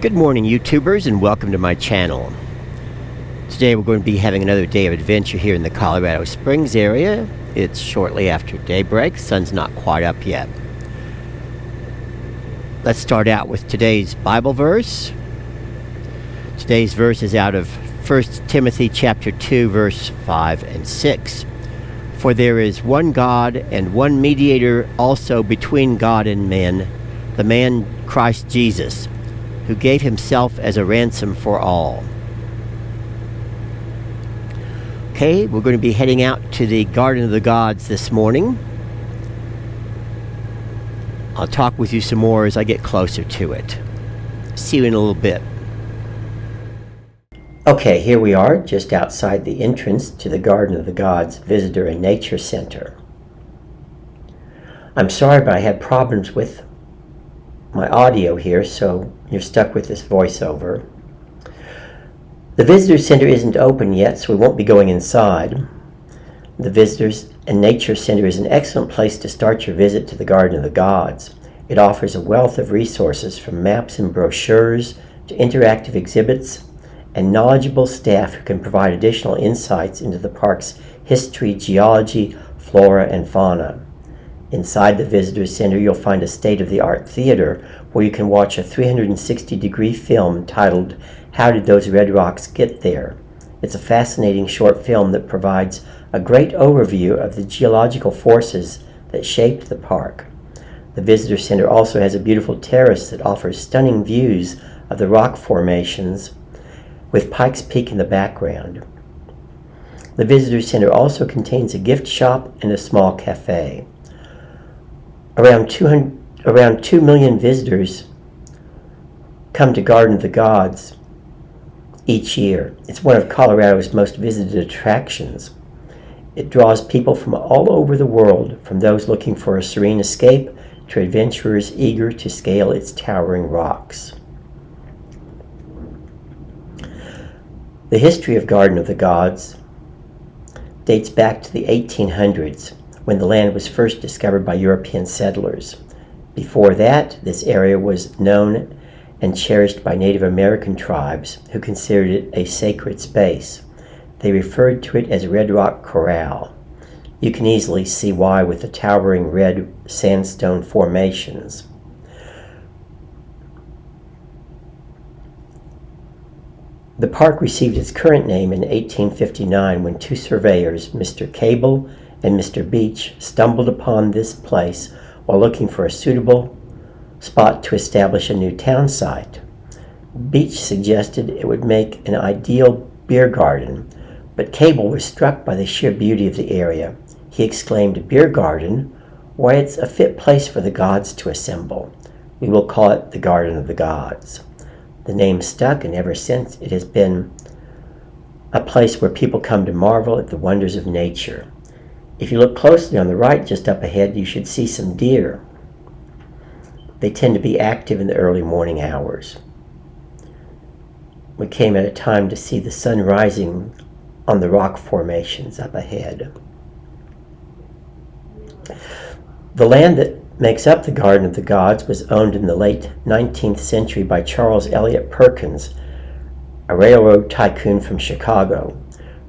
Good morning, YouTubers, and welcome to my channel. Today we're going to be having another day of adventure here in the Colorado Springs area. It's shortly after daybreak. Sun's not quite up yet. Let's start out with today's Bible verse. Today's verse is out of 1 Timothy chapter 2, verse 5 and 6. For there is one God and one mediator also between God and men, the man Christ Jesus, who gave himself as a ransom for all. Okay, we're going to be heading out to the Garden of the Gods this morning. I'll talk with you some more as I get closer to it. See you in a little bit. Okay, here we are, just outside the entrance to the Garden of the Gods Visitor and Nature Center. I'm sorry, but I had problems with my audio here, so you're stuck with this voiceover. The Visitor Center isn't open yet, so we won't be going inside. The Visitors and Nature Center is an excellent place to start your visit to the Garden of the Gods. It offers a wealth of resources from maps and brochures to interactive exhibits and knowledgeable staff who can provide additional insights into the park's history, geology, flora, and fauna. Inside the Visitor Center, you'll find a state-of-the-art theater where you can watch a 360-degree film titled, How Did Those Red Rocks Get There? It's a fascinating short film that provides a great overview of the geological forces that shaped the park. The Visitor Center also has a beautiful terrace that offers stunning views of the rock formations with Pikes Peak in the background. The Visitor Center also contains a gift shop and a small cafe. Around 2 million visitors come to Garden of the Gods each year. It's one of Colorado's most visited attractions. It draws people from all over the world, from those looking for a serene escape to adventurers eager to scale its towering rocks. The history of Garden of the Gods dates back to the 1800s, when the land was first discovered by European settlers. Before that, this area was known and cherished by Native American tribes who considered it a sacred space. They referred to it as Red Rock Corral. You can easily see why with the towering red sandstone formations. The park received its current name in 1859 when two surveyors, Mr. Cable and Mr. Beach, stumbled upon this place while looking for a suitable spot to establish a new town site. Beach suggested it would make an ideal beer garden, but Cable was struck by the sheer beauty of the area. He exclaimed, "Beer garden? Why, it's a fit place for the gods to assemble. We will call it the Garden of the Gods." The name stuck, and ever since it has been a place where people come to marvel at the wonders of nature. If you look closely on the right, just up ahead, you should see some deer. They tend to be active in the early morning hours. We came at a time to see the sun rising on the rock formations up ahead. The land that makes up the Garden of the Gods was owned in the late 19th century by Charles Eliot Perkins, a railroad tycoon from Chicago.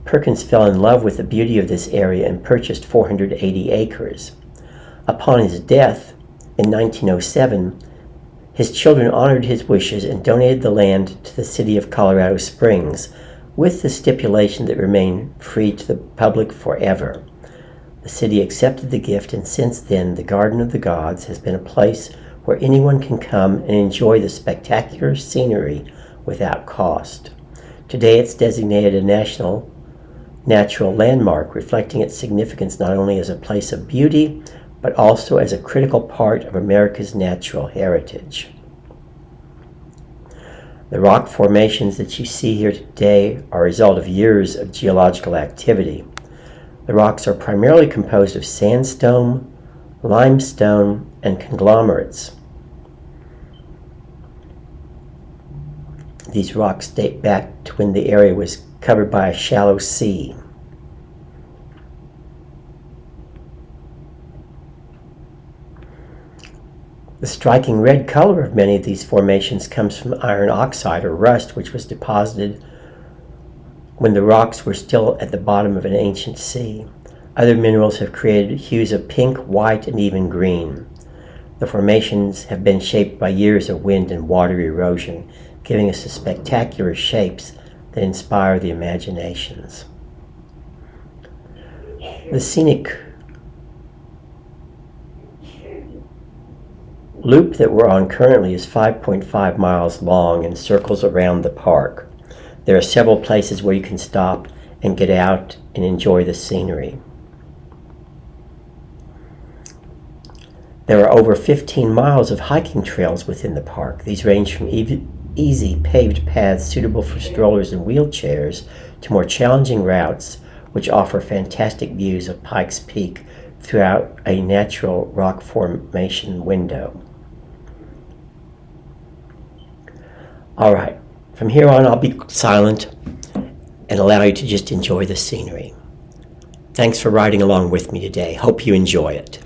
Perkins fell in love with the beauty of this area and purchased 480 acres. Upon his death in 1907, his children honored his wishes and donated the land to the city of Colorado Springs, with the stipulation that it remain free to the public forever. The city accepted the gift, and since then, the Garden of the Gods has been a place where anyone can come and enjoy the spectacular scenery without cost. Today, it's designated a national natural landmark, reflecting its significance not only as a place of beauty, but also as a critical part of America's natural heritage. The rock formations that you see here today are a result of years of geological activity. The rocks are primarily composed of sandstone, limestone, and conglomerates. These rocks date back to when the area was covered by a shallow sea. The striking red color of many of these formations comes from iron oxide or rust, which was deposited when the rocks were still at the bottom of an ancient sea. Other minerals have created hues of pink, white, and even green. The formations have been shaped by years of wind and water erosion, giving us the spectacular shapes that inspire the imaginations. The Scenic loop that we're on currently is 5.5 miles long and circles around the park. There are several places where you can stop and get out and enjoy the scenery. There are over 15 miles of hiking trails within the park. These range from easy paved paths suitable for strollers and wheelchairs to more challenging routes which offer fantastic views of Pikes Peak throughout a natural rock formation window. All right, from here on I'll be silent and allow you to just enjoy the scenery. Thanks for riding along with me today. Hope you enjoy it.